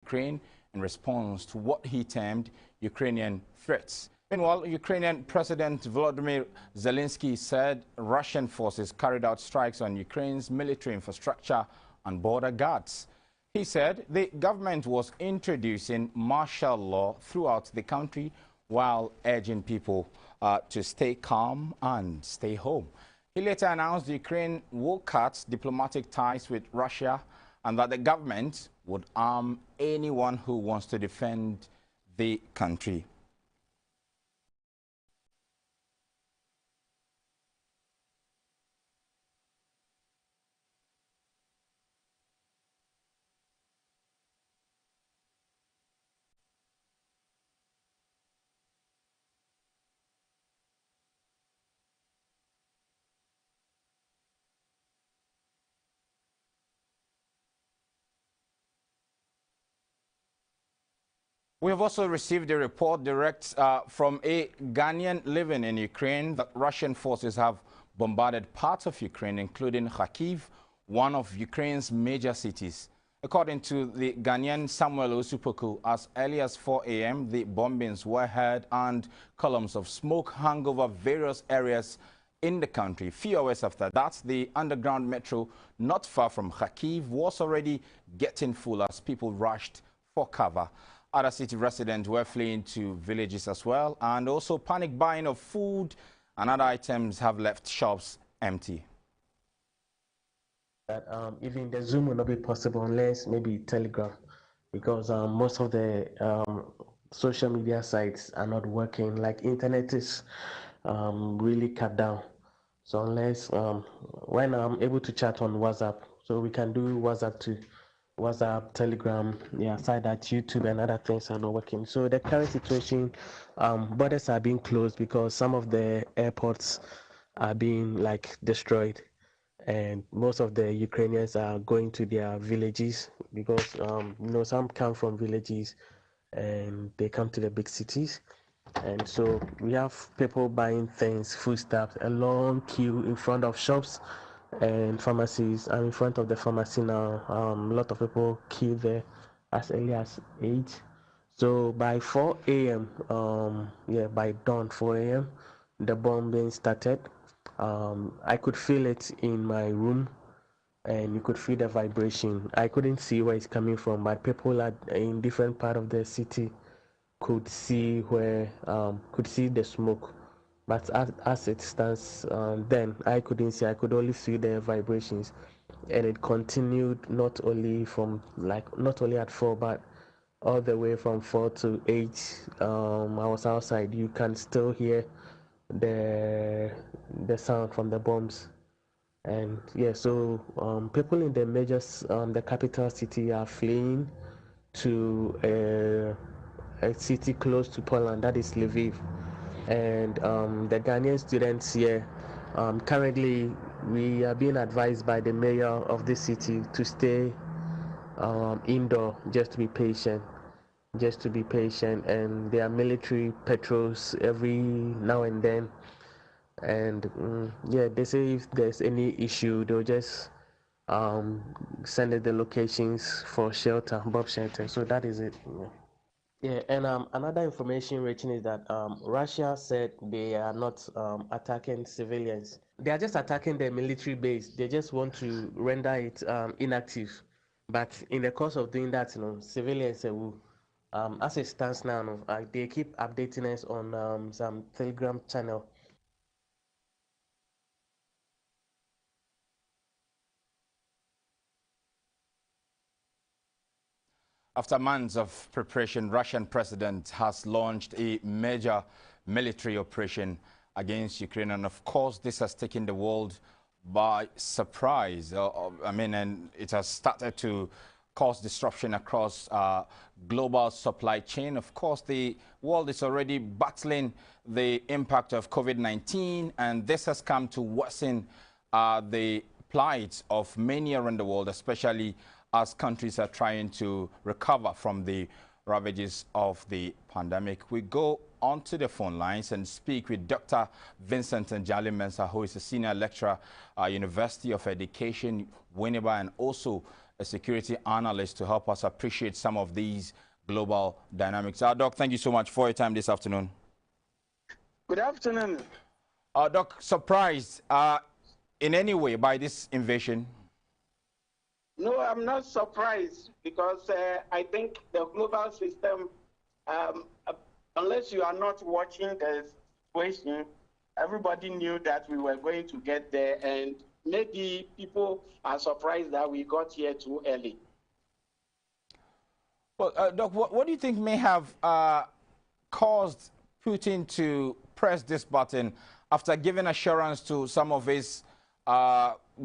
Ukraine in response to what he termed Ukrainian threats. Meanwhile, Ukrainian President Volodymyr Zelensky said Russian forces carried out strikes on Ukraine's military infrastructure and border guards. He said the government was introducing martial law throughout the country while urging people to stay calm and stay home. He later announced Ukraine will cut diplomatic ties with Russia and that the government would arm anyone who wants to defend the country. We have also received a report direct from a Ghanaian living in Ukraine that Russian forces have bombarded parts of Ukraine, including Kharkiv, one of Ukraine's major cities. According to the Ghanaian Samuel Osupoku, as early as 4 a.m., the bombings were heard and columns of smoke hung over various areas in the country. Few hours after that, the underground metro not far from Kharkiv was already getting full as people rushed for cover. Other city residents were fleeing to villages as well, and also panic buying of food and other items have left shops empty. That even the Zoom will not be possible unless maybe Telegram, because most of the social media sites are not working. Like internet is really cut down. So unless when I'm able to chat on WhatsApp, so we can do WhatsApp too. WhatsApp, Telegram, yeah, aside that YouTube and other things are not working. So the current situation, borders are being closed because some of the airports are being like destroyed, and most of the Ukrainians are going to their villages because some come from villages and they come to the big cities. And so we have people buying things, foodstuffs, a long queue in front of shops and pharmacies. I'm in front of the pharmacy now. A lot of people queue there as early as 8. So by 4 a.m., by dawn 4 a.m., the bombing started. I could feel it in my room, and you could feel the vibration. I couldn't see where it's coming from, but people in different part of the city could see the smoke. But as it stands, then I couldn't see. I could only see the vibrations, and it continued not only at 4, but all the way from 4 to 8. I was outside. You can still hear the sound from the bombs. And yeah, so people in the the capital city are fleeing to a city close to Poland, that is Lviv. And the Ghanaian students here, currently we are being advised by the mayor of this city to stay indoor, just to be patient. And there are military patrols every now and then. And they say if there's any issue, they'll just send the locations for shelter, bomb shelter. So that is it. Yeah, and another information reaching is that Russia said they are not attacking civilians. They are just attacking the military base. They just want to render it inactive. But in the course of doing that, civilians will, as it stands now, they keep updating us on some Telegram channel. After months of preparation, Russian president has launched a major military operation against Ukraine. And of course, this has taken the world by surprise. And it has started to cause disruption across global supply chain. Of course, the world is already battling the impact of COVID-19, and this has come to worsen the plight of many around the world, especially as countries are trying to recover from the ravages of the pandemic. We go onto the phone lines and speak with Dr. Vincent Njali Mensah, who is a senior lecturer at University of Education, Winneba, and also a security analyst, to help us appreciate some of these global dynamics. Doc, thank you so much for your time this afternoon. Good afternoon. Doc, surprised in any way by this invasion? No, I'm not surprised, because I think the global system, unless you are not watching the situation, everybody knew that we were going to get there, and maybe people are surprised that we got here too early. Well, Doc, what do you think may have caused Putin to press this button after giving assurance to some of his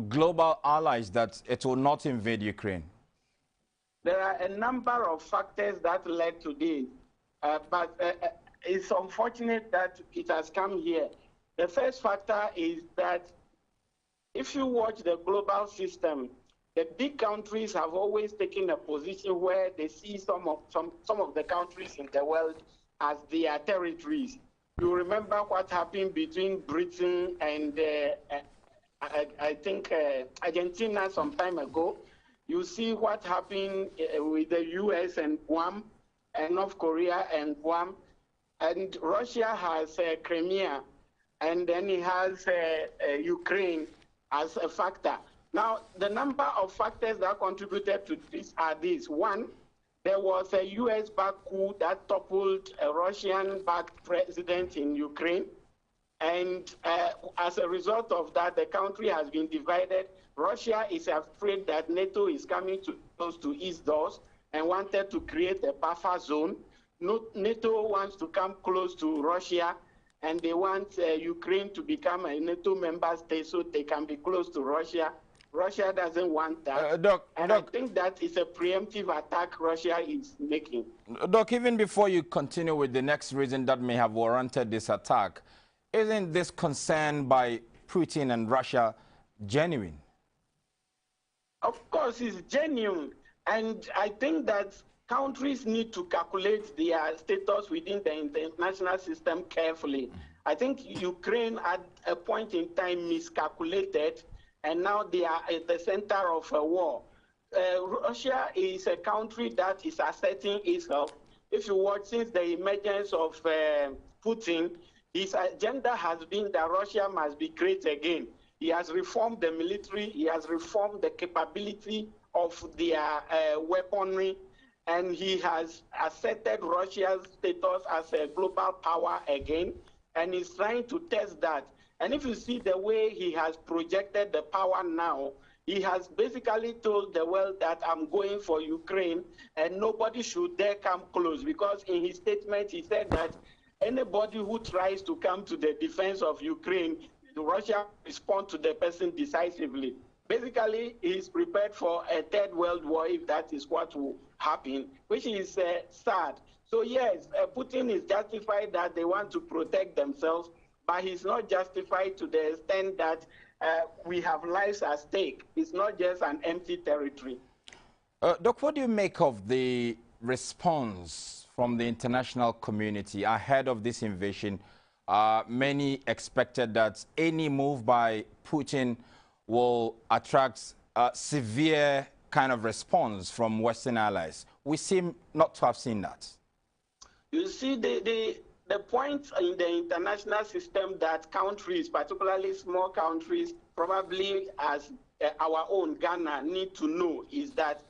global allies that it will not invade Ukraine? There are a number of factors that led to this, but it's unfortunate that it has come here. The first factor is that if you watch the global system, the big countries have always taken a position where they see some of the countries in the world as their territories. You remember what happened between Britain and I think Argentina some time ago. You see what happened with the US and Guam, and North Korea and Guam, and Russia has Crimea, and then it has Ukraine as a factor. Now, the number of factors that contributed to this are these. One, there was a US-backed coup that toppled a Russian-backed president in Ukraine. And as a result of that, the country has been divided. Russia is afraid that NATO is coming close to its doors and wanted to create a buffer zone. NATO wants to come close to Russia, and they want Ukraine to become a NATO member state so they can be close to Russia. Russia doesn't want that. Doc, I think that is a preemptive attack Russia is making. Doc, even before you continue with the next reason that may have warranted this attack, isn't this concern by Putin and Russia genuine? Of course, it's genuine. And I think that countries need to calculate their status within the international system carefully. I think Ukraine at a point in time miscalculated, and now they are at the center of a war. Russia is a country that is asserting itself. If you watch since the emergence of Putin, his agenda has been that Russia must be great again. He has reformed the military, he has reformed the capability of their weaponry, and he has asserted Russia's status as a global power again, and he's trying to test that. And if you see the way he has projected the power now, he has basically told the world that I'm going for Ukraine and nobody should dare come close, because in his statement he said that anybody who tries to come to the defense of Ukraine, Russia respond to the person decisively. Basically, he's prepared for a third world war if that is what will happen, which is sad. So yes, Putin is justified that they want to protect themselves, but he's not justified to the extent that we have lives at stake. It's not just an empty territory. Doc, what do you make of the response from the international community ahead of this invasion? Many expected that any move by Putin will attract a severe kind of response from Western allies. We seem not to have seen that. You see, the point in the international system that countries, particularly small countries, probably as our own Ghana, need to know is that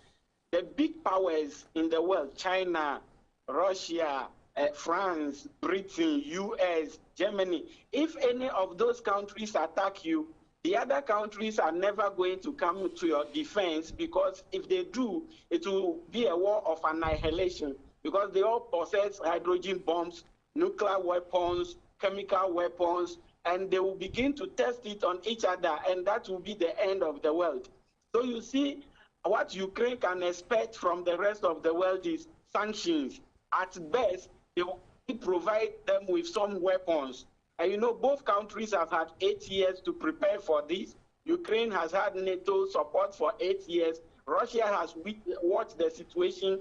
the big powers in the world, China, Russia, France, Britain, US, Germany, if any of those countries attack you, the other countries are never going to come to your defense, because if they do, it will be a war of annihilation, because they all possess hydrogen bombs, nuclear weapons, chemical weapons, and they will begin to test it on each other, and that will be the end of the world. So you see, what Ukraine can expect from the rest of the world is sanctions. At best, they will provide them with some weapons. And you know, both countries have had 8 years to prepare for this. Ukraine has had NATO support for 8 years. Russia has watched the situation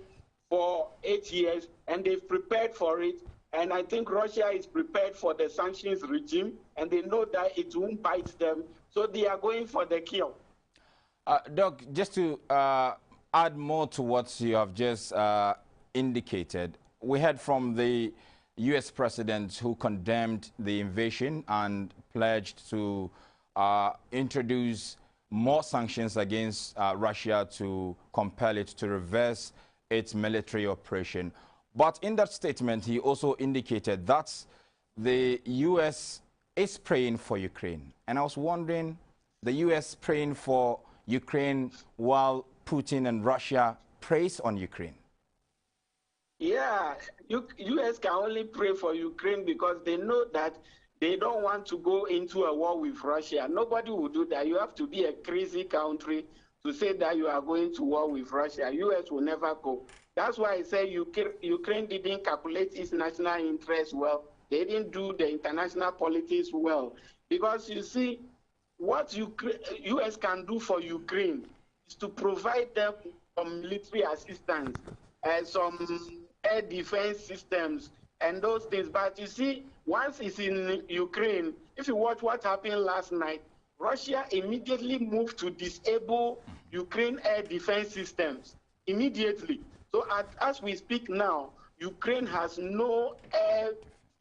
for 8 years, and they've prepared for it. And I think Russia is prepared for the sanctions regime, and they know that it won't bite them. So they are going for the kill. Doc, just to add more to what you have just indicated, we heard from the U.S. president who condemned the invasion and pledged to introduce more sanctions against Russia to compel it to reverse its military operation. But in that statement, he also indicated that the U.S. is praying for Ukraine. And I was wondering, the U.S. praying for Ukraine while Putin and Russia prays on Ukraine? Yeah, U.S. can only pray for Ukraine because they know that they don't want to go into a war with Russia. Nobody will do that. You have to be a crazy country to say that you are going to war with Russia. U.S. will never go. That's why I say Ukraine didn't calculate its national interest well. They didn't do the international politics well. Because you see, what U.S. can do for Ukraine is to provide them some military assistance and some air defense systems and those things. But you see, once it's in Ukraine, if you watch what happened last night, Russia immediately moved to disable Ukraine air defense systems immediately. So as we speak now, Ukraine has no air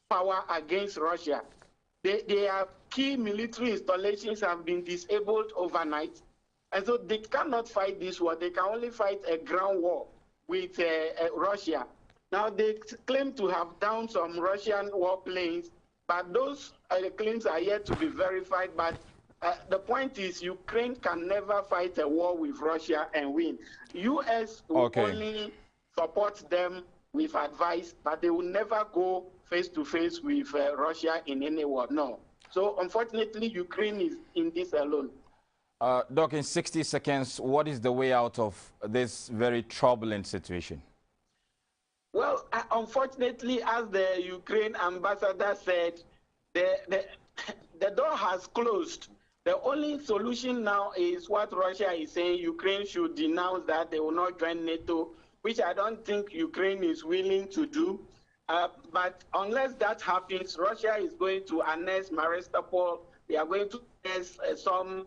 power against Russia. Their key military installations have been disabled overnight. And so they cannot fight this war. They can only fight a ground war with Russia. Now, they claim to have downed some Russian warplanes, but those claims are yet to be verified. But the point is, Ukraine can never fight a war with Russia and win. U.S. will only support them with advice, but they will never go face-to-face with Russia in any war, no. So, unfortunately, Ukraine is in this alone. Doc, in 60 seconds, what is the way out of this very troubling situation? Well, unfortunately, as the Ukraine ambassador said, the door has closed. The only solution now is what Russia is saying. Ukraine should denounce that they will not join NATO, which I don't think Ukraine is willing to do. But unless that happens, Russia is going to annex Mariupol. They are going to annex some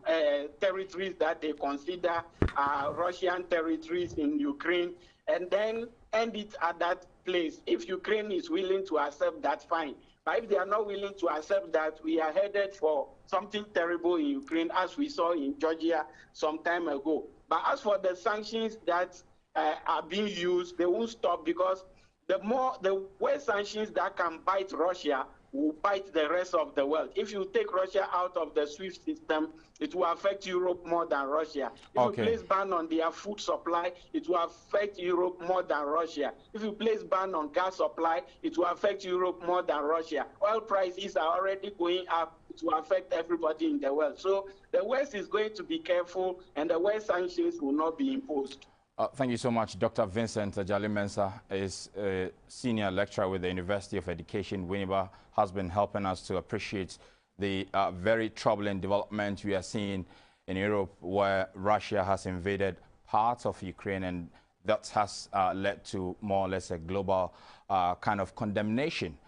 territories that they consider Russian territories in Ukraine, and then end it at that place. If Ukraine is willing to accept that, fine. But if they are not willing to accept that, we are headed for something terrible in Ukraine, as we saw in Georgia some time ago. But as for the sanctions that are being used, they won't stop, because the worst sanctions that can bite Russia will bite the rest of the world. If you take Russia out of the SWIFT system, it will affect Europe more than Russia. If you place ban on their food supply, it will affect Europe more than Russia. If you place ban on gas supply, it will affect Europe more than Russia. Oil prices are already going up. It will affect everybody in the world. So the West is going to be careful, and the West sanctions will not be imposed. Thank you so much. Dr. Vincent Ajali Mensah is a senior lecturer with the University of Education, Winneba, has been helping us to appreciate the very troubling development we are seeing in Europe, where Russia has invaded parts of Ukraine, and that has led to more or less a global kind of condemnation,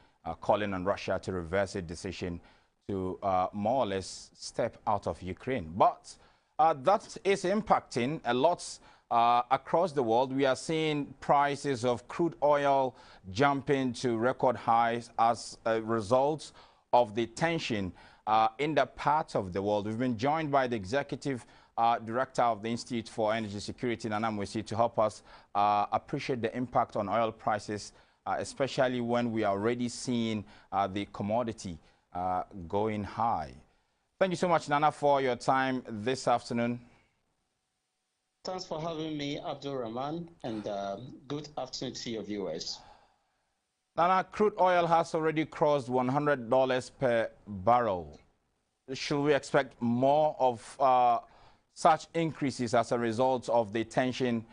calling on Russia to reverse its decision to more or less step out of Ukraine. But that is impacting a lot across the world. We are seeing prices of crude oil jumping to record highs as a result of the tension in that part of the world. We've been joined by the executive director of the Institute for Energy Security, Nana Mwesi, to help us appreciate the impact on oil prices, especially when we are already seeing the commodity going high. Thank you so much, Nana, for your time this afternoon. Thanks for having me, Abdul Rahman, and good afternoon to your viewers. Nana, crude oil has already crossed $100 per barrel. Should we expect more of such increases as a result of the tension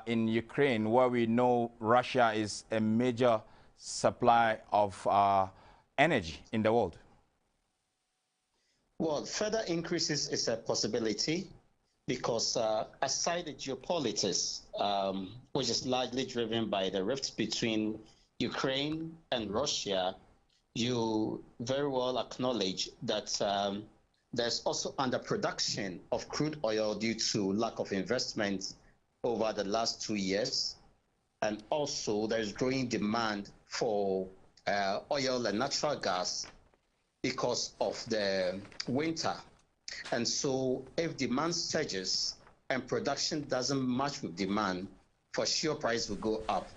in Ukraine, where we know Russia is a major supply of energy in the world? Well, further increases is a possibility, because aside the geopolitics, which is largely driven by the rift between Ukraine and Russia, you very well acknowledge that there's also underproduction of crude oil due to lack of investment over the last 2 years. And also there's growing demand for oil and natural gas because of the winter. And so if demand surges and production doesn't match with demand, for sure price will go up.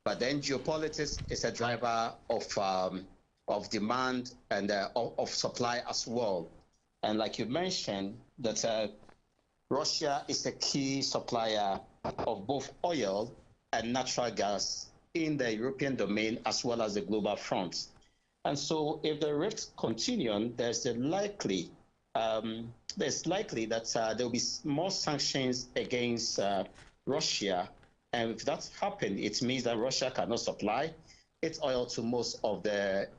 But then geopolitics is a driver of demand and of supply as well. And like you mentioned, that Russia is a key supplier of both oil and natural gas in the European domain as well as the global front. And so if the rifts continue, there's likely that there will be more sanctions against Russia. And if that's happened, it means that Russia cannot supply its oil to most of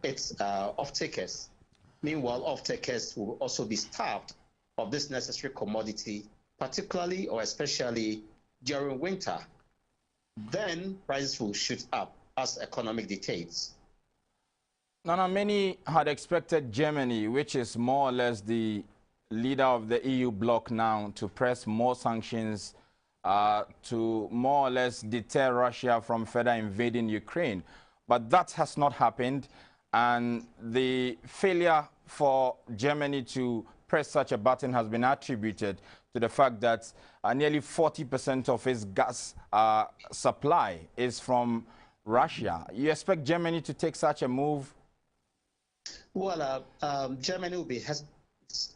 its off-takers. Meanwhile, off-takers will also be starved of this necessary commodity, particularly or especially during winter. Then prices will shoot up as economic dictates. Nana, many had expected Germany, which is more or less the leader of the EU bloc now, to press more sanctions to more or less deter Russia from further invading Ukraine. But that has not happened, and the failure for Germany to press such a button has been attributed to the fact that nearly 40% of its gas supply is from Russia. You expect Germany to take such a move? Well, Germany will be hesitant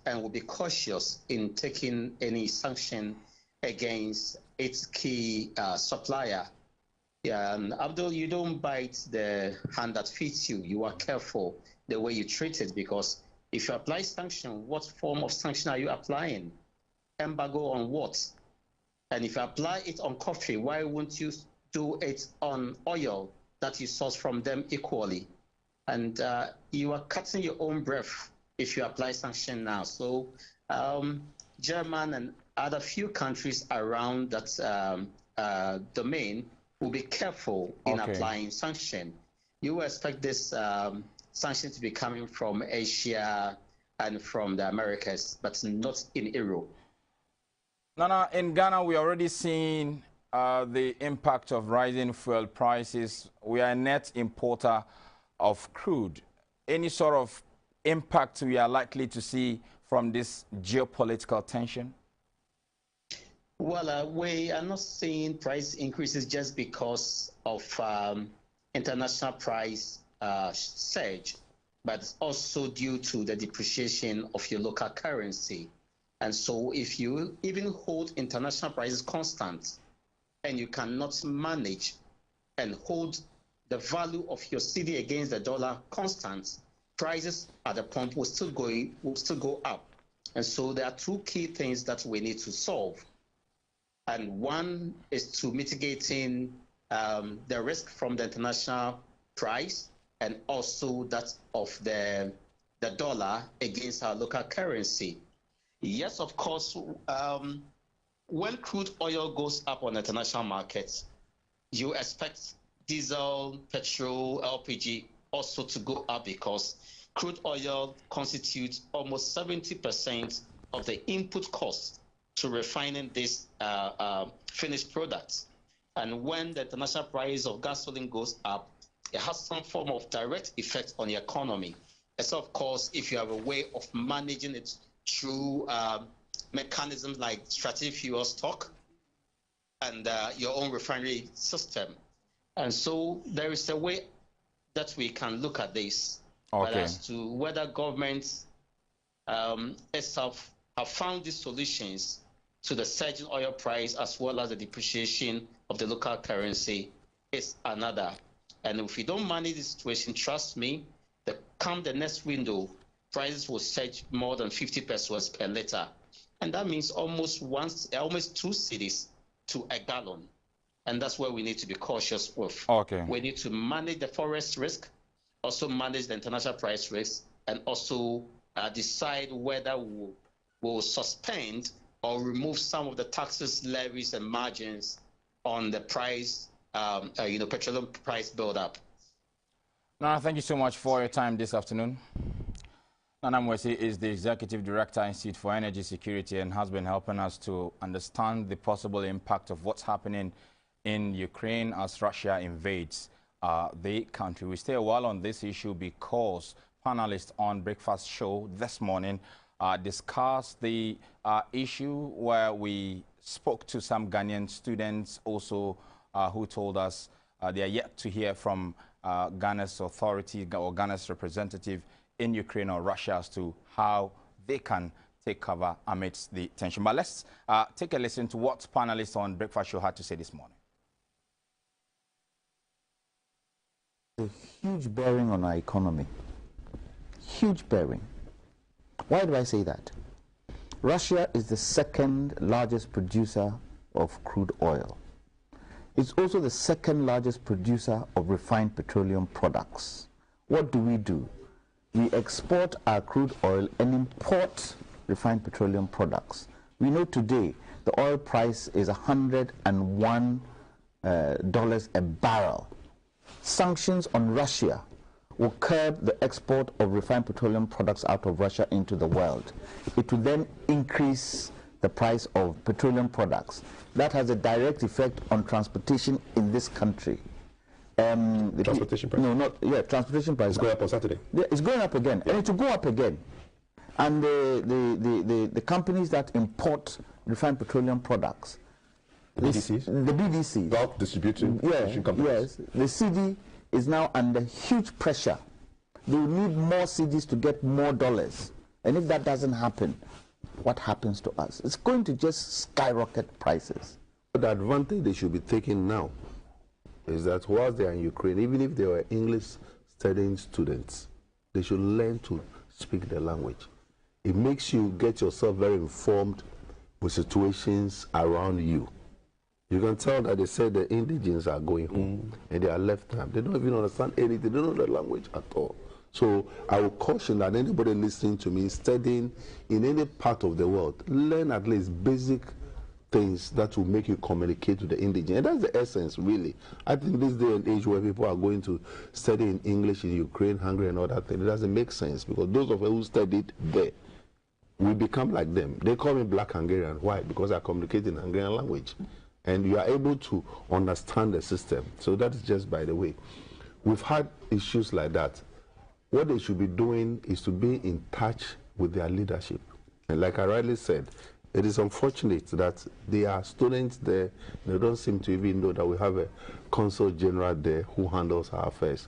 and will be cautious in taking any sanction against its key supplier. Yeah, and Abdul, you don't bite the hand that feeds you. You are careful the way you treat it, because if you apply sanction, what form of sanction are you applying? Embargo on what? And if you apply it on coffee, why won't you do it on oil that you source from them equally? And you are cutting your own breath if you apply sanction now. So German and other few countries around that domain will be careful in applying sanction. You expect this sanction to be coming from Asia and from the Americas, but not in Europe. Nana, in Ghana, we are already seeing the impact of rising fuel prices. We are a net importer of crude. Any sort of impact we are likely to see from this geopolitical tension? Well, we are not seeing price increases just because of international price surge, but also due to the depreciation of your local currency. And so if you even hold international prices constant and you cannot manage and hold the value of your cedi against the dollar constant, prices at the pump will still go up. And so there are two key things that we need to solve. And one is to mitigating the risk from the international price and also that of the dollar against our local currency. Yes, of course, when crude oil goes up on international markets, you expect diesel, petrol, LPG also to go up, because crude oil constitutes almost 70% of the input cost to refining this finished products. And when the international price of gasoline goes up, it has some form of direct effect on the economy. And so, of course, if you have a way of managing it through mechanisms like strategic fuel stock and your own refinery system. And so there is a way that we can look at this. But as to whether governments itself have found these solutions to the surging oil price as well as the depreciation of the local currency is another. And if we don't manage the situation, trust me, come the next window, prices will surge more than 50 pesos per liter. And that means almost 2 cedis to a gallon. And that's where we need to be cautious with. We need to manage the forex risk, also manage the international price risk, and also decide whether we'll suspend or remove some of the taxes, levies, and margins on the price, petroleum price build-up. Nana, thank you so much for your time this afternoon. Nana Mwesi is the Executive Director, Institute for Energy Security, and has been helping us to understand the possible impact of what's happening in Ukraine as Russia invades the country. We stay a while on this issue because panelists on Breakfast Show this morning discussed the issue where we spoke to some Ghanaian students also who told us they are yet to hear from Ghana's authority or Ghana's representative in Ukraine or Russia as to how they can take cover amidst the tension. But let's take a listen to what panelists on Breakfast Show had to say this morning. A huge bearing on our economy. Huge bearing. Why do I say that? Russia is the second largest producer of crude oil. It's also the second largest producer of refined petroleum products. What do? We export our crude oil and import refined petroleum products. We know today the oil price is $101 a barrel. Sanctions on Russia will curb the export of refined petroleum products out of Russia into the world. It will then increase the price of petroleum products. That has a direct effect on transportation in this country. Transportation price? Transportation price. It's going up on Saturday. Yeah, it's going up again, and it will go up again. And the companies that import refined petroleum products, BDCs? The BDCs, Bulk distributing companies. Yes, the CD is now under huge pressure. They will need more CDs to get more dollars, and if that doesn't happen, what happens to us? It's going to just skyrocket prices. The advantage they should be taking now is that whilst they are in Ukraine, even if they were English studying students, they should learn to speak the language. It makes you get yourself very informed with situations around you. You can tell that they said the indigents are going home and they are left behind. They don't even understand anything. They don't know the language at all. So I would caution that anybody listening to me, studying in any part of the world, learn at least basic things that will make you communicate with the indigent. And that's the essence, really. I think this day and age where people are going to study in English in Ukraine, Hungary, and all that thing, it doesn't make sense because those of us who studied there, we become like them. They call me Black Hungarian. Why? Because I communicate in Hungarian language. And you are able to understand the system. So that is just by the way. We've had issues like that. What they should be doing is to be in touch with their leadership. And like I rightly said, it is unfortunate that there are students there, they don't seem to even know that we have a consul general there who handles our affairs.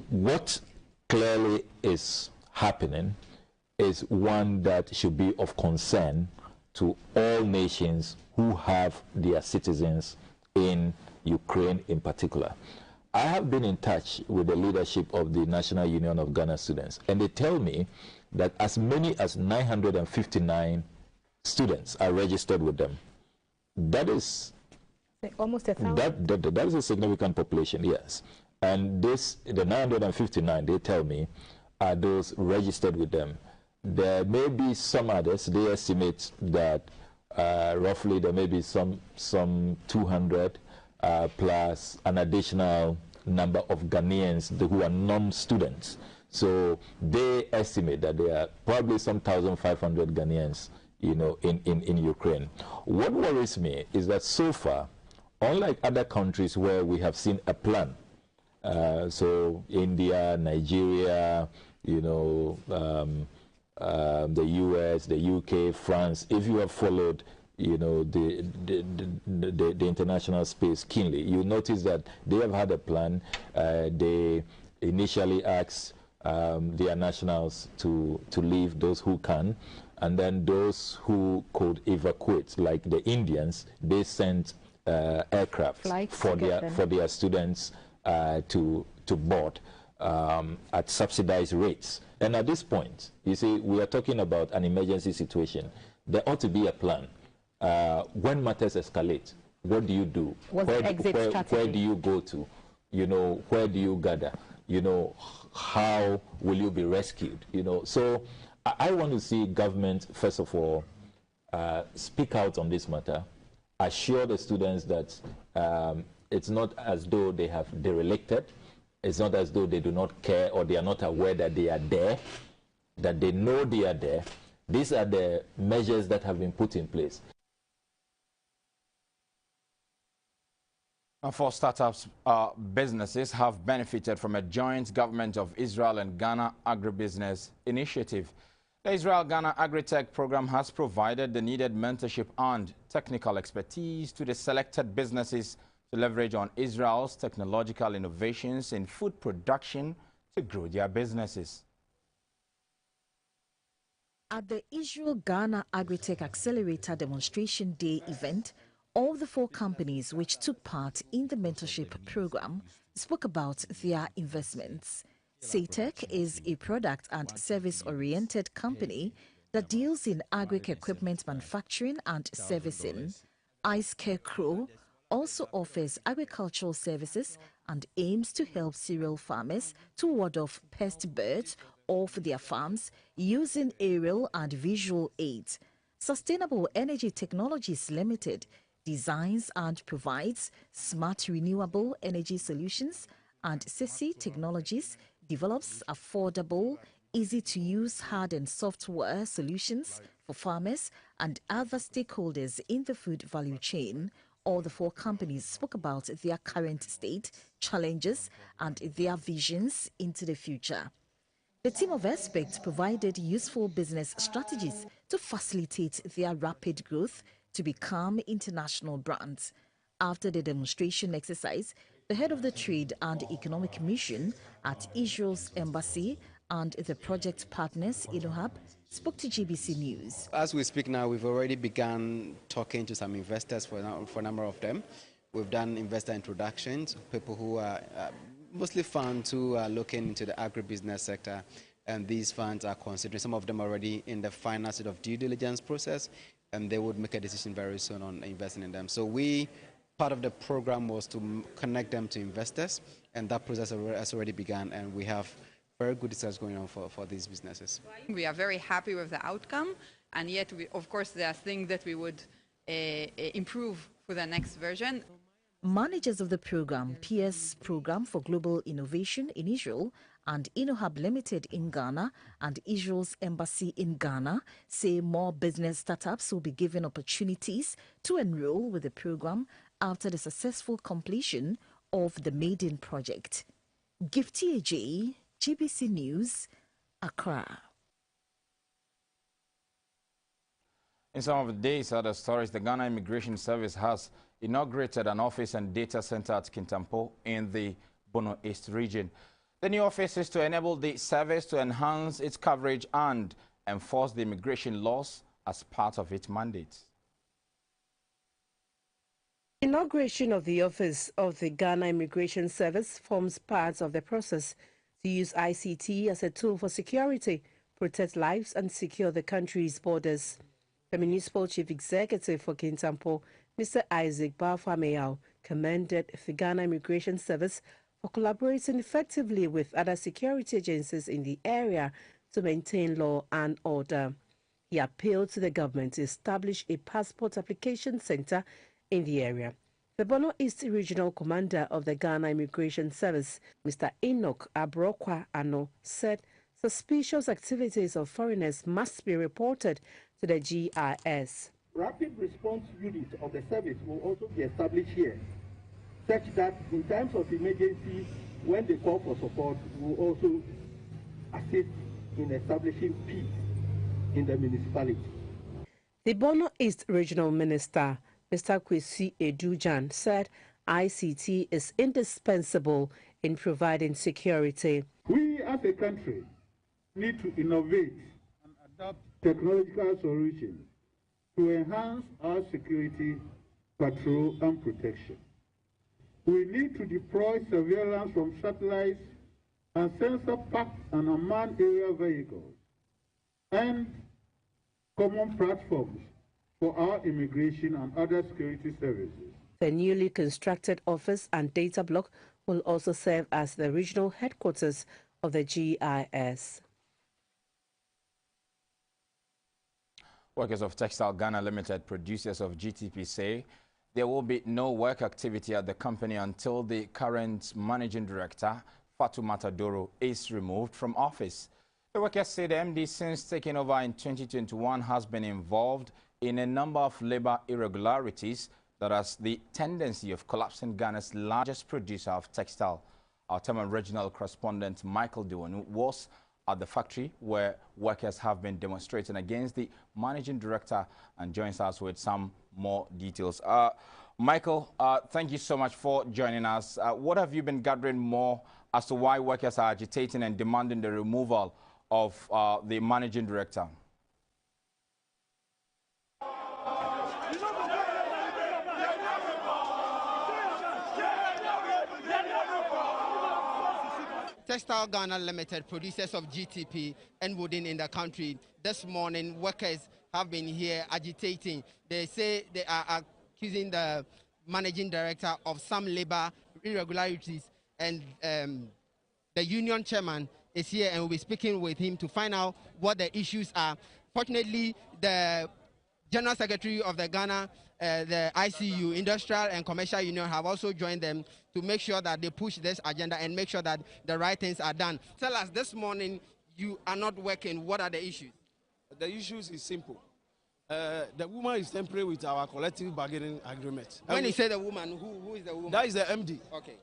What clearly is happening is one that should be of concern to all nations who have their citizens in Ukraine in particular. I have been in touch with the leadership of the National Union of Ghana Students, and they tell me that as many as 959 students are registered with them. That is almost 1,000. That is a significant population, yes. And the 959, they tell me, are those registered with them. There may be some others. They estimate that roughly there may be some 200 plus an additional number of Ghanaians who are non-students. So they estimate that there are probably some 1,500 Ghanaians, you know, in Ukraine. What worries me is that so far, unlike other countries where we have seen a plan, so India, Nigeria, you know, the US, the UK, France, if you have followed, you know, the international space keenly, you notice that they have had a plan. They initially asked their nationals to leave, those who can, and then those who could evacuate, like the Indians, they sent aircraft for their students to board at subsidized rates. And at this point, you see, we are talking about an emergency situation. There ought to be a plan. When matters escalate, what do you do? What's the exit strategy? Where do you go to? You know, where do you gather? You know, how will you be rescued? You know, so I want to see government, first of all, speak out on this matter, assure the students that it's not as though they have derelicted, it's not as though they do not care or they are not aware that they are there. that they know they are there. These are the measures that have been put in place. For startups, businesses have benefited from a joint government of Israel and Ghana agribusiness initiative. The Israel-Ghana Agritech program has provided the needed mentorship and technical expertise to the selected businesses to leverage on Israel's technological innovations in food production to grow their businesses. At the Israel-Ghana Agritech Accelerator Demonstration Day event, all the 4 companies which took part in the mentorship program spoke about their investments. SATEC is a product and service-oriented company that deals in agric equipment manufacturing and servicing. Ice Scarecrow also offers agricultural services and aims to help cereal farmers to ward off pest birds off their farms using aerial and visual aids. Sustainable Energy Technologies Limited designs and provides smart renewable energy solutions, and CC Technologies develops affordable, easy-to-use hard and software solutions for farmers and other stakeholders in the food value chain. All the 4 companies spoke about their current state, challenges, and their visions into the future. The team of experts provided useful business strategies to facilitate their rapid growth to become international brands. After the demonstration exercise, the head of the Trade and Economic Mission at Israel's embassy and the project partners, INOHAB, spoke to GBC News. As we speak now, we've already begun talking to some investors for a number of them. We've done investor introductions, people who are mostly funds who are looking into the agribusiness sector, and these funds are considering, some of them already in the final state of due diligence process, and they would make a decision very soon on investing in them. So part of the program was to connect them to investors, and that process has already begun, and we have very good research going on for these businesses. We are very happy with the outcome, and yet, of course, there are things that we would improve for the next version. Managers of the program, PS Program for Global Innovation in Israel, and INOHAB Limited in Ghana and Israel's embassy in Ghana say more business startups will be given opportunities to enroll with the program after the successful completion of the Maiden project. Gifty AJ, GBC News, Accra. In some of the day's other stories, the Ghana Immigration Service has inaugurated an office and data center at Kintampo in the Bono East region. The new office is to enable the service to enhance its coverage and enforce the immigration laws as part of its mandate. Inauguration of the office of the Ghana Immigration Service forms part of the process to use ICT as a tool for security, protect lives and secure the country's borders. The Municipal Chief Executive for Kintampo, Mr. Isaac Bafameyao, commended the Ghana Immigration Service for collaborating effectively with other security agencies in the area to maintain law and order. He appealed to the government to establish a passport application center in the area. The Bono East Regional Commander of the Ghana Immigration Service, Mr. Enoch Abrokwa Ano, said suspicious activities of foreigners must be reported to the GIS. Rapid response units of the service will also be established here, such that in times of emergency, when they call for support, we will also assist in establishing peace in the municipality. The Bono East Regional Minister, Mr. Kwesi Edujan, said ICT is indispensable in providing security. We as a country need to innovate and adapt technological solutions to enhance our security, patrol, and protection. We need to deploy surveillance from satellites and sensor-packed and unmanned aerial vehicles and common platforms for our immigration and other security services. The newly constructed office and data block will also serve as the regional headquarters of the GIS. Workers of Textile Ghana Limited, producers of GTP, say there will be no work activity at the company until the current managing director, Fatoumata Doro, is removed from office. The workers say the MD, since taking over in 2021, has been involved in a number of labor irregularities that has the tendency of collapsing Ghana's largest producer of textile. Our Tema regional correspondent Michael Dewanu was at the factory where workers have been demonstrating against the managing director and joins us with some more details. Michael, thank you so much for joining us. What have you been gathering more as to why workers are agitating and demanding the removal of the managing director? Textile Ghana Limited, producers of GTP and wooden in the country. This morning, workers have been here agitating. They say they are accusing the managing director of some labor irregularities, and the union chairman is here and we'll be speaking with him to find out what the issues are. Fortunately, the General Secretary of the Ghana, the ICU, Industrial and Commercial Union, have also joined them to make sure that they push this agenda and make sure that the right things are done. Tell us, this morning you are not working. What are the issues? The issues is simple. The woman is temporary with our collective bargaining agreement. When you say the woman, who is the woman? That is the MD. Okay.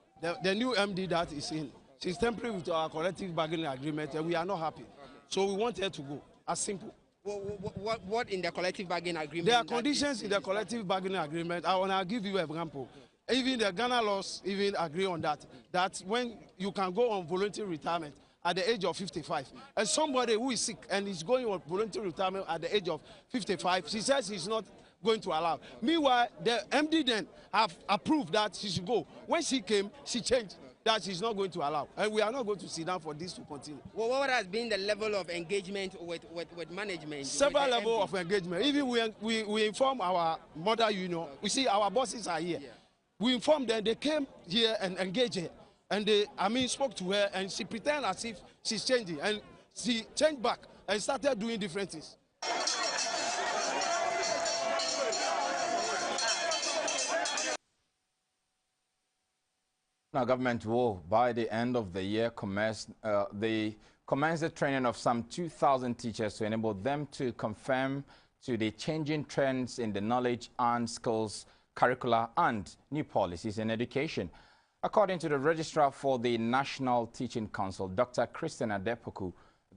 The new MD that is in. She's temporary with our collective bargaining agreement and we are not happy. Okay. So we want her to go. As simple. What in the collective bargaining agreement? There are conditions in the collective bargaining agreement. I want to give you an example. Even the Ghana laws even agree on that. That when you can go on voluntary retirement at the age of 55, and somebody who is sick and is going on voluntary retirement at the age of 55, she says she's not going to allow. Meanwhile, the MD then have approved that she should go. When she came, she changed that she's not going to allow. And we are not going to sit down for this to continue. Well, what has been the level of engagement with management? Several levels of engagement. Even we inform our mother union. We see our bosses are here. Yeah. We informed them, they came here and engaged her. And they, spoke to her and she pretended as if she's changing. And she changed back and started doing different things. Now, government will, by the end of the year, commence the training of some 2,000 teachers to enable them to conform to the changing trends in the knowledge and skills, curricula, and new policies in education. According to the registrar for the National Teaching Council, Dr. Christian Adepoku,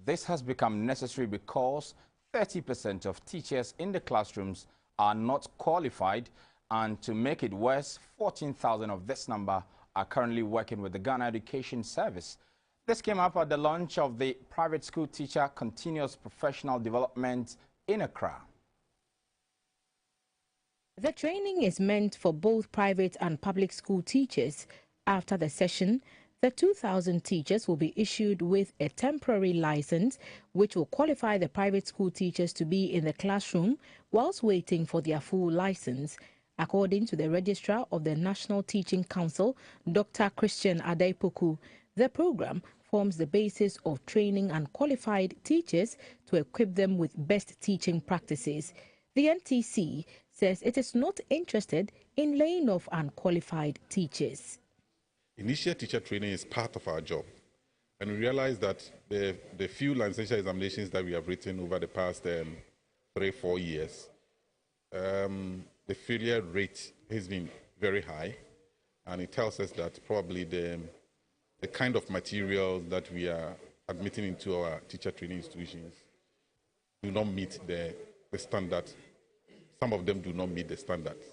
this has become necessary because 30% of teachers in the classrooms are not qualified, and to make it worse, 14,000 of this number are currently working with the Ghana Education Service. This came up at the launch of the Private School Teacher Continuous Professional Development in Accra. The training is meant for both private and public school teachers. After the session, the 2,000 teachers will be issued with a temporary license, which will qualify the private school teachers to be in the classroom whilst waiting for their full license. According to the registrar of the National Teaching Council, Dr. Christian Adepoku, the program forms the basis of training unqualified teachers to equip them with best teaching practices. The NTC says it is not interested in laying off unqualified teachers. Initial teacher training is part of our job, and we realize that the few licensure examinations that we have written over the past 3-4 years, the failure rate has been very high, and it tells us that probably the kind of materials that we are admitting into our teacher training institutions do not meet the standard. Some of them do not meet the standards.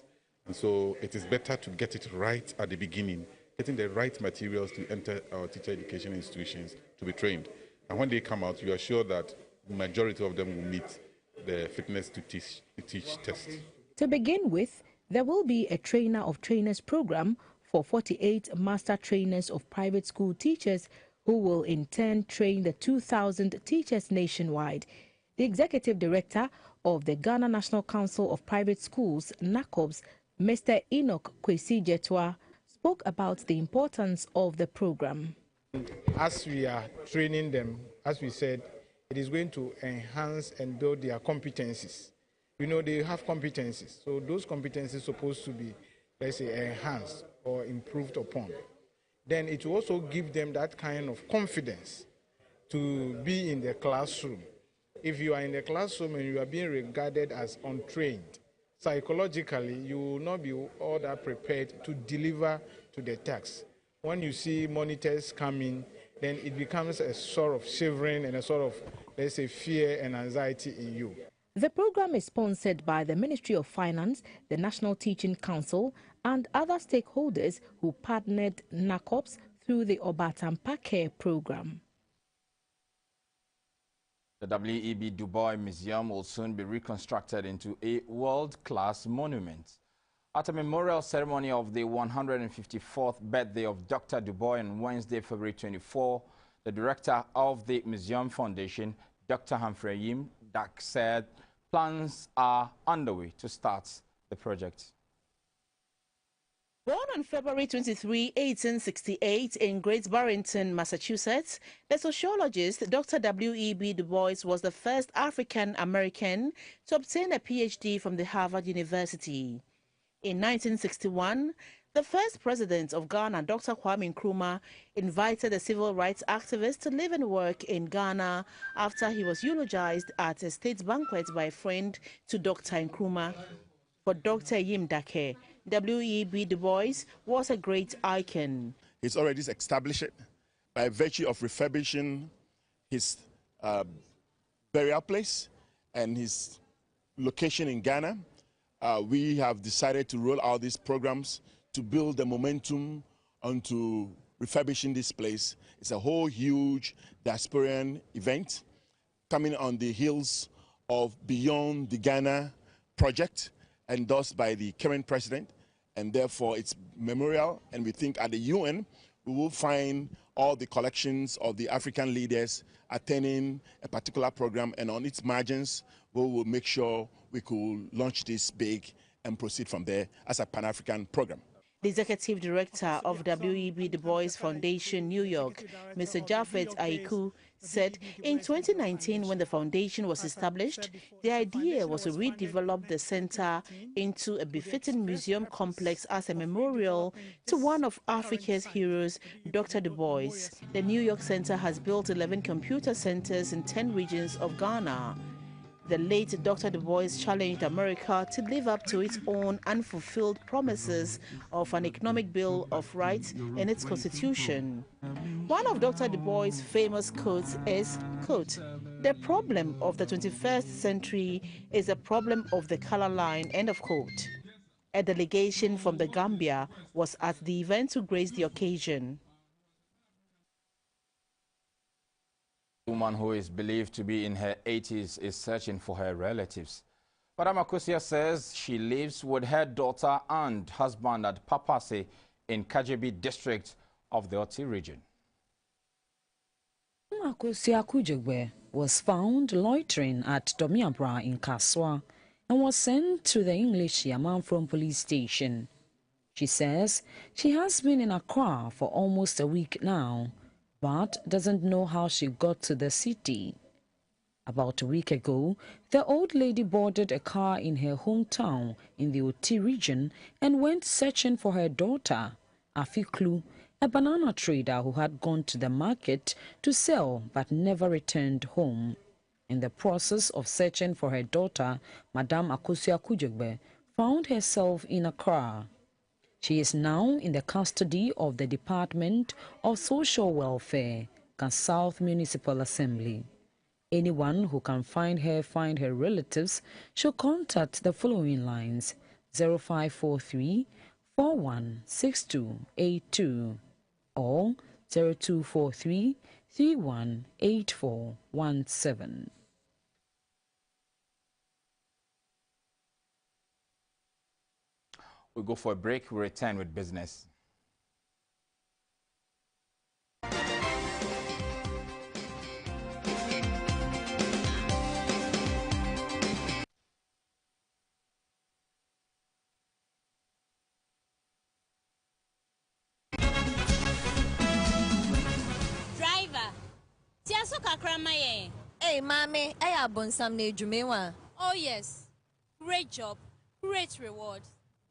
And so it is better to get it right at the beginning, getting the right materials to enter our teacher education institutions to be trained. And when they come out, you are sure that the majority of them will meet the fitness to teach test. To begin with, there will be a trainer of trainers program for 48 master trainers of private school teachers who will in turn train the 2,000 teachers nationwide. The executive director of the Ghana National Council of Private Schools, NACOPS, Mr. Enoch Kwesi Jetwa, spoke about the importance of the program. As we are training them, as we said, it is going to enhance and build their competencies. You know, they have competencies, so those competencies are supposed to be, let's say, enhanced or improved upon. Then it will also give them that kind of confidence to be in the classroom. If you are in the classroom and you are being regarded as untrained, psychologically, you will not be all that prepared to deliver to the task. When you see monitors coming, then it becomes a sort of shivering and a sort of, let's say, fear and anxiety in you. The program is sponsored by the Ministry of Finance, the National Teaching Council, and other stakeholders who partnered NACOPS through the Obatampa Care program. The W.E.B. Du Bois Museum will soon be reconstructed into a world-class monument. At a memorial ceremony of the 154th birthday of Dr. Du Bois on Wednesday, February 24, the director of the Museum Foundation, Dr. Humphrey Yim Dak, said plans are underway to start the project. Born on February 23, 1868 in Great Barrington, Massachusetts, the sociologist Dr. W.E.B. Du Bois was the first African-American to obtain a PhD from the Harvard University. In 1961, the first president of Ghana, Dr. Kwame Nkrumah, invited a civil rights activist to live and work in Ghana after he was eulogized at a state banquet by a friend to Dr. Nkrumah. For Dr. Yim Dake, W.E.B. Du Bois was a great icon. He's already established it by virtue of refurbishing his burial place and his location in Ghana. We have decided to roll out these programs to build the momentum onto refurbishing this place. It's a whole huge diasporan event coming on the heels of Beyond the Ghana project, endorsed by the current president, and therefore it's memorial. And we think at the UN we will find all the collections of the African leaders attending a particular program, and on its margins we will make sure we could launch this big and proceed from there as a Pan-African program. The executive director of W.E.B. Du Bois Foundation, New York, Mr. Japheth Aiku, said in 2019, when the foundation was established, the idea was to redevelop the center into a befitting museum complex as a memorial to one of Africa's heroes, Dr. Du Bois. The New York Center has built 11 computer centers in 10 regions of Ghana. The late Dr. Du Bois challenged America to live up to its own unfulfilled promises of an economic bill of rights in its constitution. One of Dr. Du Bois' famous quotes is, quote, "The problem of the 21st century is a problem of the color line," end of quote. A delegation from the Gambia was at the event to grace the occasion. A woman who is believed to be in her 80s is searching for her relatives. Madam Akosia says she lives with her daughter and husband at Papase in Kajebi district of the Oti region. Akosia Kujegbe was found loitering at Domiabra in Kaswa and was sent to the English Yamanfrom police station. She says she has been in Accra for almost a week now, but doesn't know how she got to the city. About a week ago, the old lady boarded a car in her hometown in the Oti region and went searching for her daughter, Afiklu, a banana trader who had gone to the market to sell but never returned home. In the process of searching for her daughter, Madame Akosia Kujegbe found herself in Accra. She is now in the custody of the Department of Social Welfare, South Municipal Assembly. Anyone who can find her relatives should contact the following lines: 0543 416282 or 0243 318417. We go for a break, we return with business. Driver, tiaso kakrama ye. Hey, mommy, I have been some jumewa. Oh yes, great job, great reward.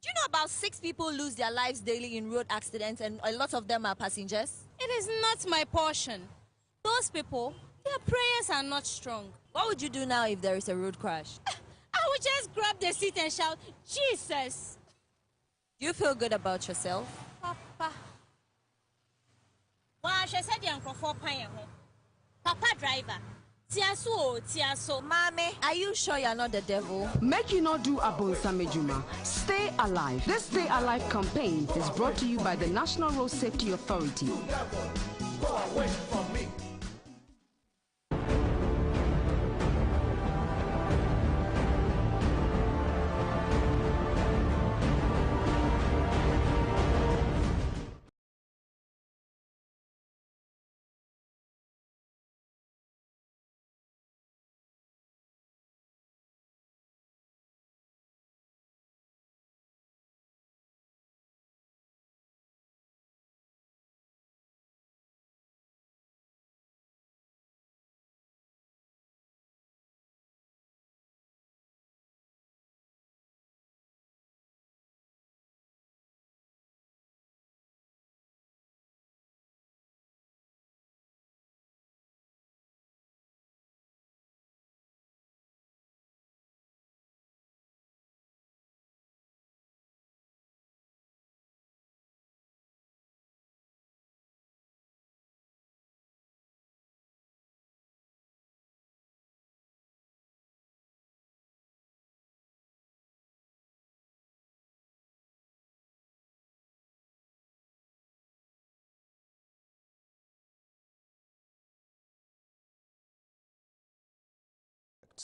Do you know about 6 people lose their lives daily in road accidents and a lot of them are passengers? It is not my portion. Those people Their prayers are not strong. What would you do now if there is a road crash? I would just grab the seat and shout, Jesus! Do you feel good about yourself? Papa. Wow, she said you're Papa driver. Tiaso. Mommy, are you sure you're not the devil? Make you not do Abonsamejuma. Stay alive. This Stay Alive campaign is brought to you by the National Road Safety Authority. Go away from me.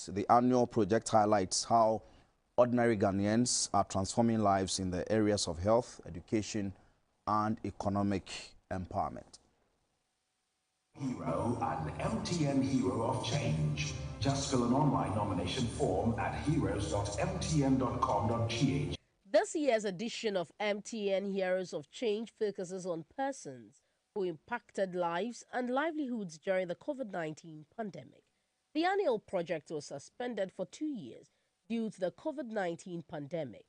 The annual project highlights how ordinary Ghanaians are transforming lives in the areas of health, education, and economic empowerment. Hero and MTN Hero of Change. Just fill an online nomination form at heroes.mtn.com.gh. This year's edition of MTN Heroes of Change focuses on persons who impacted lives and livelihoods during the COVID-19 pandemic. The annual project was suspended for 2 years due to the COVID-19 pandemic,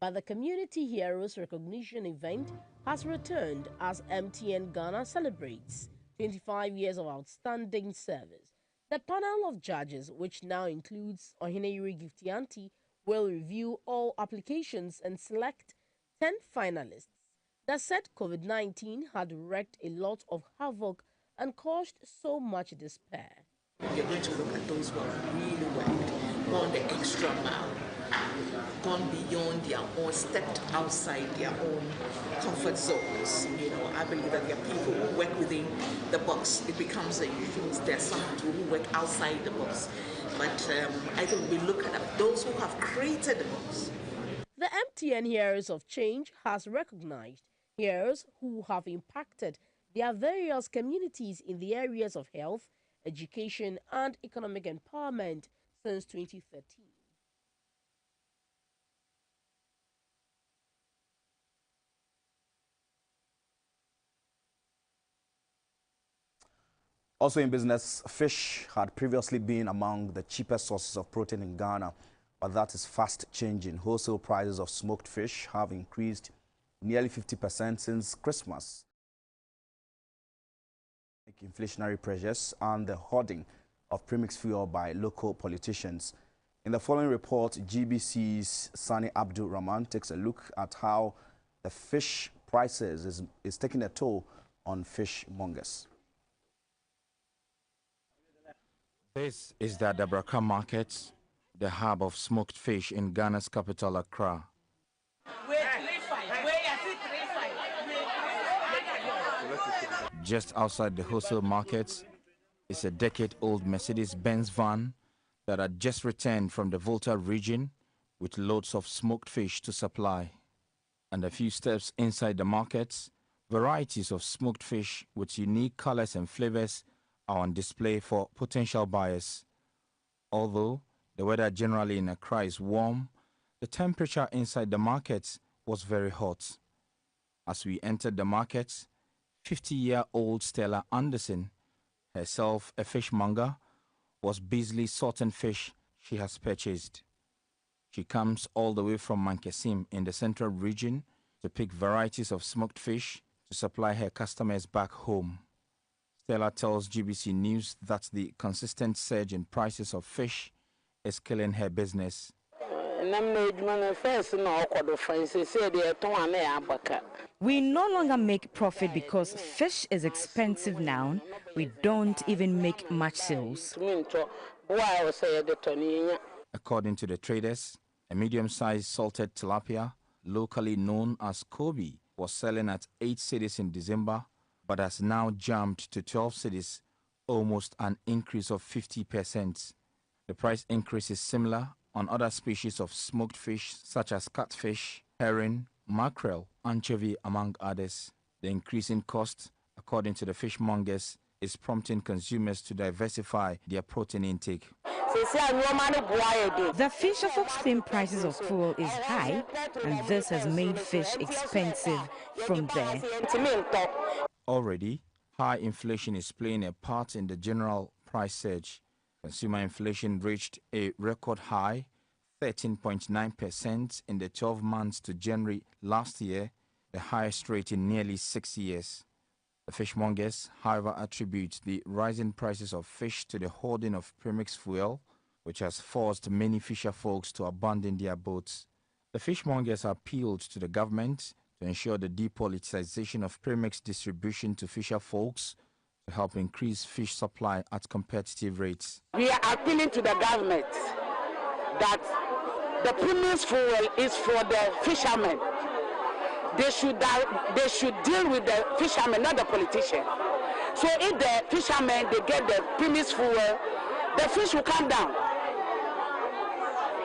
but the Community Heroes Recognition event has returned as MTN Ghana celebrates 25 years of outstanding service. The panel of judges, which now includes Ohineyuri Giftianti, will review all applications and select 10 finalists. That said, COVID-19 had wreaked a lot of havoc and caused so much despair. You're going to look at those who have really worked, gone the extra mile, gone beyond their own, stepped outside their own comfort zones. You know, I believe that there are people who work within the box. It becomes a usual. There are some people who work outside the box. But I think we look at those who have created the box. The MTN Heroes of Change has recognized heroes who have impacted their various communities in the areas of health, education, and economic empowerment since 2013. Also in business, fish had previously been among the cheapest sources of protein in Ghana, but that is fast changing. Wholesale prices of smoked fish have increased nearly 50% since Christmas. Inflationary pressures and the hoarding of premixed fuel by local politicians. In the following report, GBC's Sani Abdul Rahman takes a look at how the fish prices is taking a toll on fishmongers. This is the Dabraka Market, the hub of smoked fish in Ghana's capital, Accra. Just outside the wholesale markets is a decade-old Mercedes-Benz van that had just returned from the Volta region with loads of smoked fish to supply. And a few steps inside the markets, varieties of smoked fish with unique colors and flavors are on display for potential buyers. Although the weather generally in Accra is warm, the temperature inside the markets was very hot. As we entered the markets, 50-year-old Stella Anderson, herself a fishmonger, was busily sorting fish she has purchased. She comes all the way from Mankesim in the central region to pick varieties of smoked fish to supply her customers back home. Stella tells GBC News that the consistent surge in prices of fish is killing her business. We no longer make profit because fish is expensive now. We don't even make much sales. According to the traders, a medium-sized salted tilapia, locally known as Kobe, was selling at 8 cedis in December, but has now jumped to 12 cedis, almost an increase of 50%. The price increase is similar on other species of smoked fish such as catfish, herring, mackerel, anchovy, among others. The increase in cost, according to the fishmongers, is prompting consumers to diversify their protein intake. The fish of Oxfam prices of fuel is high, and this has made fish expensive from there. Already, high inflation is playing a part in the general price surge. Consumer inflation reached a record high, 13.9% in the 12 months to January last year, the highest rate in nearly 6 years. The fishmongers, however, attribute the rising prices of fish to the hoarding of premix fuel, which has forced many fisher folks to abandon their boats. The fishmongers appealed to the government to ensure the depoliticization of premix distribution to fisher folks to help increase fish supply at competitive rates. We are appealing to the government that the premix fuel is for the fishermen. They should deal with the fishermen, not the politician. So if the fishermen, they get the premix fuel, the fish will come down.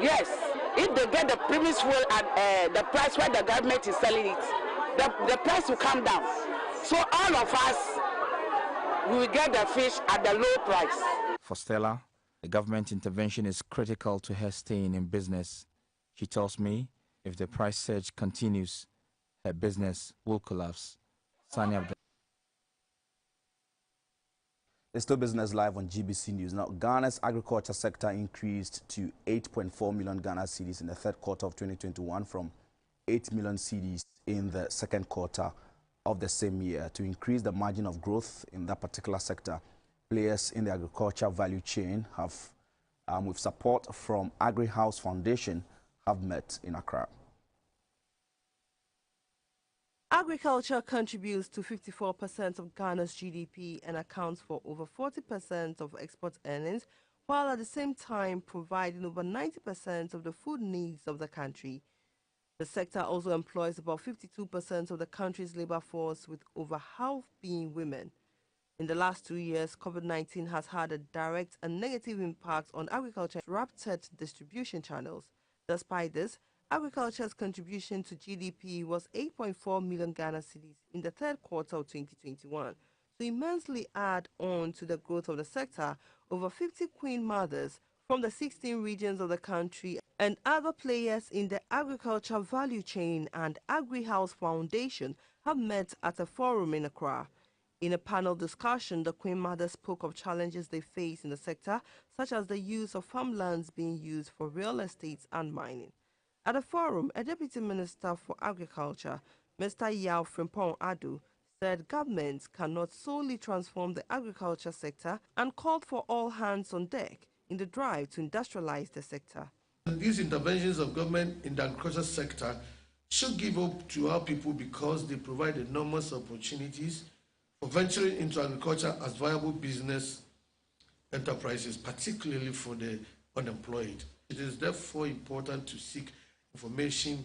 Yes, if they get the premix fuel at the price where the government is selling it, the price will come down. So all of us will get the fish at the low price. For Stella, the government intervention is critical to her staying in business. She tells me if the price surge continues, her business will collapse. It's still Business Live on GBC News. Now, Ghana's agriculture sector increased to 8.4 million Ghana cedis in the third quarter of 2021 from 8 million cedis in the second quarter of the same year. To increase the margin of growth in that particular sector, players in the agriculture value chain have, with support from Agri-House Foundation, have met in Accra. Agriculture contributes to 54% of Ghana's GDP and accounts for over 40% of export earnings, while at the same time providing over 90% of the food needs of the country. The sector also employs about 52% of the country's labor force, with over half being women. In the last 2 years, COVID-19 has had a direct and negative impact on agriculture and disrupted distribution channels. Despite this, agriculture's contribution to GDP was 8.4 million Ghana cedis in the third quarter of 2021. To immensely add on to the growth of the sector, over 50 queen mothers from the 16 regions of the country and other players in the agriculture value chain and Agri-House Foundation have met at a forum in Accra. In a panel discussion, the Queen Mothers spoke of challenges they face in the sector, such as the use of farmlands being used for real estate and mining. At the forum, a Deputy Minister for Agriculture, Mr. Yao Frimpong Adu, said governments cannot solely transform the agriculture sector and called for all hands on deck in the drive to industrialize the sector. These interventions of government in the agriculture sector should give hope to our people because they provide enormous opportunities for venturing into agriculture as viable business enterprises, particularly for the unemployed. It is therefore important to seek information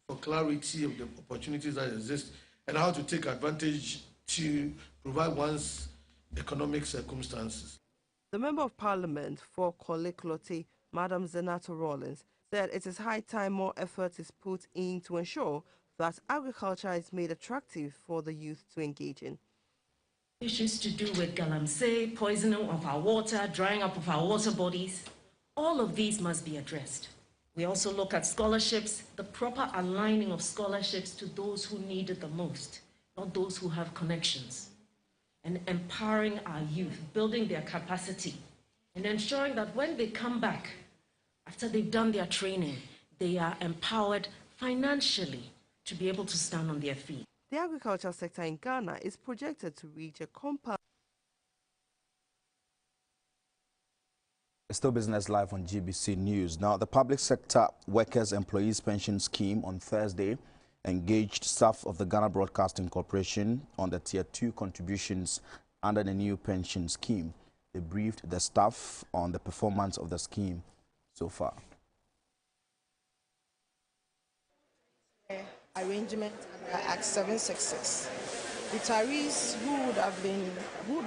for clarity of the opportunities that exist and how to take advantage to provide one's economic circumstances. The Member of Parliament for Korle-Klottey, Madam Zenato Rawlings, said it is high time more effort is put in to ensure that agriculture is made attractive for the youth to engage in. Issues to do with galamsey, poisoning of our water, drying up of our water bodies, all of these must be addressed. We also look at scholarships, the proper aligning of scholarships to those who need it the most, not those who have connections, and empowering our youth, building their capacity, and ensuring that when they come back, after they've done their training, they are empowered financially to be able to stand on their feet. The agriculture sector in Ghana is projected to reach a compound Still Business Live on GBC News. Now, the Public Sector Workers Employees Pension Scheme on Thursday engaged staff of the Ghana Broadcasting Corporation on the Tier 2 contributions under the new pension scheme. They briefed the staff on the performance of the scheme so far. Arrangement under Act 766. Retirees who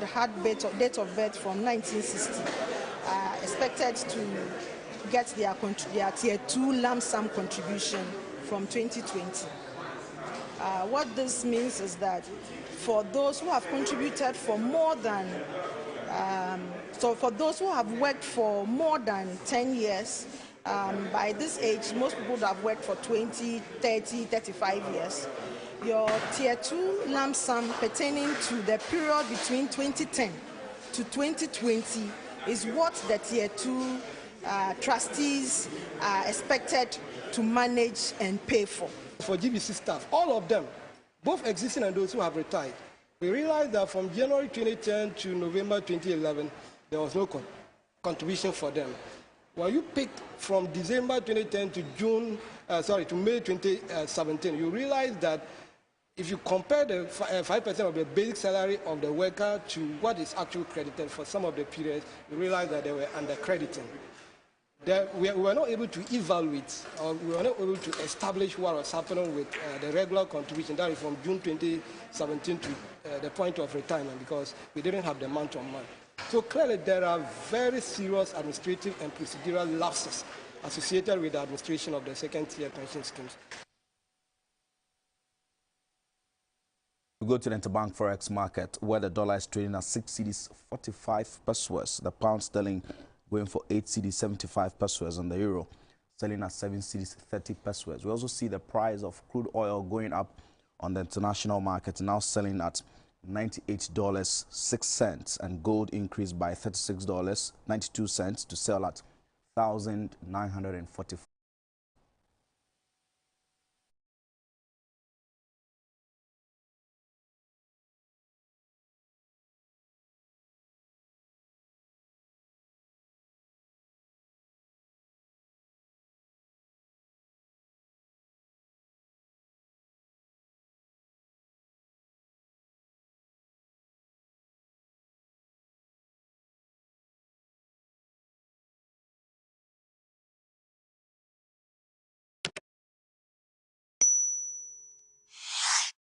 had date of birth from 1960 are expected to get their Tier 2 lump sum contribution from 2020. What this means is that for those who have contributed for more than, for those who have worked for more than 10 years, by this age, most people would have worked for 20, 30, 35 years. Your Tier 2 lump sum pertaining to the period between 2010 to 2020 is what the Tier 2 trustees are expected to manage and pay for. For GBC staff, all of them, both existing and those who have retired, we realized that from January 2010 to November 2011, there was no contribution for them. When you pick from December 2010 to May 2017, you realize that if you compare the 5% of the basic salary of the worker to what is actually credited for some of the periods, you realize that they were under-crediting. We were not able to evaluate, or we were not able to establish what was happening with the regular contribution, that is from June 2017 to the point of retirement, because we didn't have the month-on-month. So clearly there are very serious administrative and procedural lapses associated with the administration of the second-tier pension schemes. We go to the interbank forex market, where the dollar is trading at 6 cedis 45 pesos. The pound sterling going for 8 cedis 75 pesos, and the euro selling at 7 cedis 30 pesos. We also see the price of crude oil going up on the international market, now selling at $98.06, and gold increased by $36.92 to sell at $1,945.